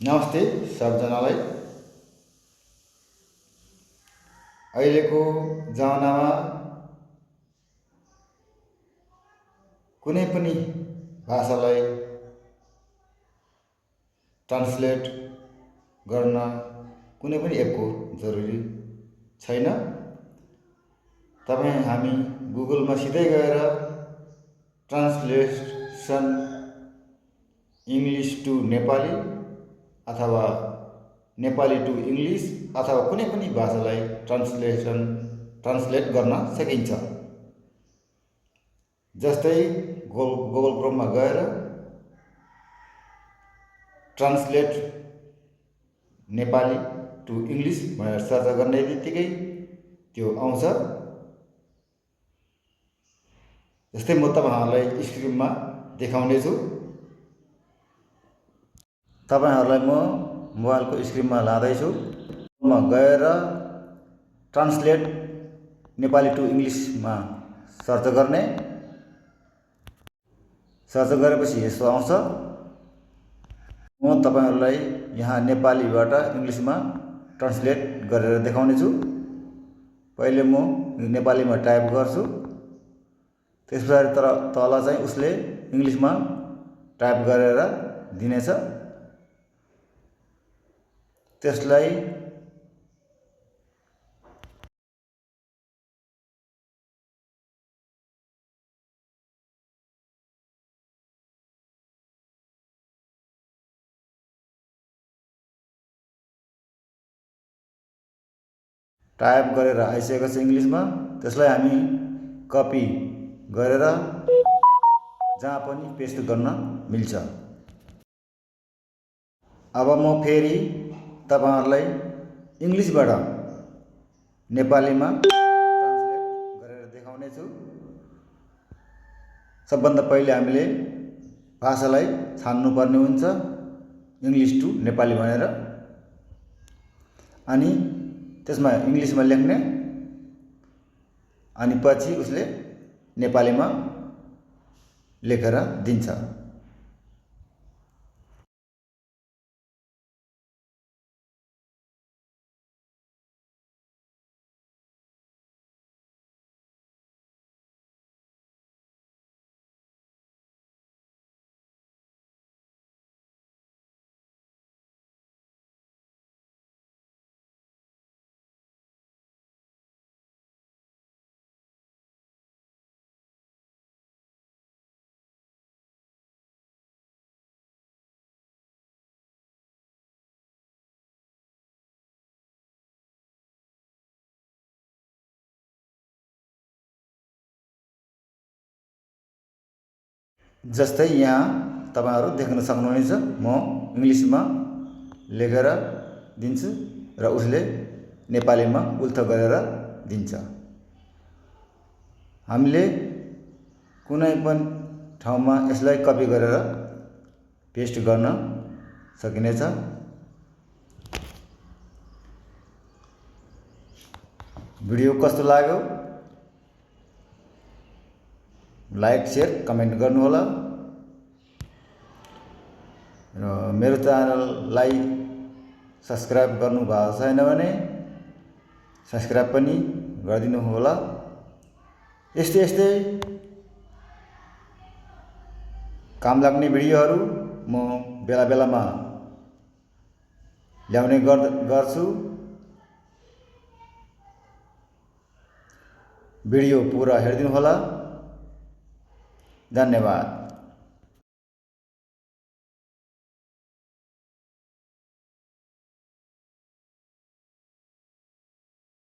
नमस्ते सबजनालाई। अहिलेको जमानामा कुनै पनि भाषालाई ट्रान्सलेट गर्न कुनै पनि एपको जरुरी छैन। हामी गुगलमा सिधै गएर ट्रान्सलेसन इङ्ग्लिस टु नेपाली अथवा नेपाली टु इङ्ग्लिस अथवा कुनै पनि भाषालाई ट्रान्सलेट गर्न सकिन्छ। जस्तै गुगल क्रोममा गएर ट्रान्सलेट नेपाली टु इङ्ग्लिस भनेर सर्च गर्ने बित्तिकै त्यो आउँछ। जस्तै म तपाईहरुलाई स्क्रिनमा देखाउने छु। तपाईहरुलाई म मोबाइलको स्क्रिनमा लादैछु। म गएर ट्रान्सलेट नेपाली टु इङ्ग्लिसमा सर्च गर्ने। सर्च गरेपछि यस्तो आउँछ। म तपाईहरुलाई यहाँ नेपालीबाट इङ्ग्लिसमा ट्रान्सलेट गरेर देखाउने छु। पहिले म नेपालीमा टाइप गर्छु, त्यसपछि तल चाहिँ उसले इङ्ग्लिसमा टाइप गरेर दिनेछ। त्यसलाई टाइप गरेर आइसकेको छ इङ्ग्लिसमा। त्यसलाई हामी कपी गरेर जहाँ पनि पेस्ट गर्न मिल्छ। अब म फेरि तपाईहरुलाई इङ्ग्लिसबाट नेपालीमा ट्रान्सलेट गरेर देखाउने छु। सबभन्दा पहिले हामीले भाषालाई छान्नुपर्ने हुन्छ, इङ्ग्लिस टु नेपाली भनेर। अनि त्यसमा इङ्ग्लिसमा लेख्ने, अनि पछि उसले नेपालीमा लेखेर दिन्छ। जस्तै यहाँ तपाईहरु देख्न सक्नुहुनेछ। म इङ्ग्लिसमा लेखेर दिन्छु र उसले नेपालीमा उल्था गरेर दिन्छ। हामीले कुनै पनि ठाउँमा यसलाई कपी गरेर पेस्ट गर्न सकिनेछ। भिडियो कस्तो लाग्यो? लाइक, शेयर, कमेन्ट गर्नुहोला। र मेरो च्यानललाई सब्स्क्राइब गर्नुभएको छैन भने सब्स्क्राइब पनि गरिदिनु होला। यस्तै काम लाग्ने भिडियोहरू म बेला बेलामा ल्याउने गर्छु। भिडियो पुरा हेरिदिनु होला। धन्यवाद।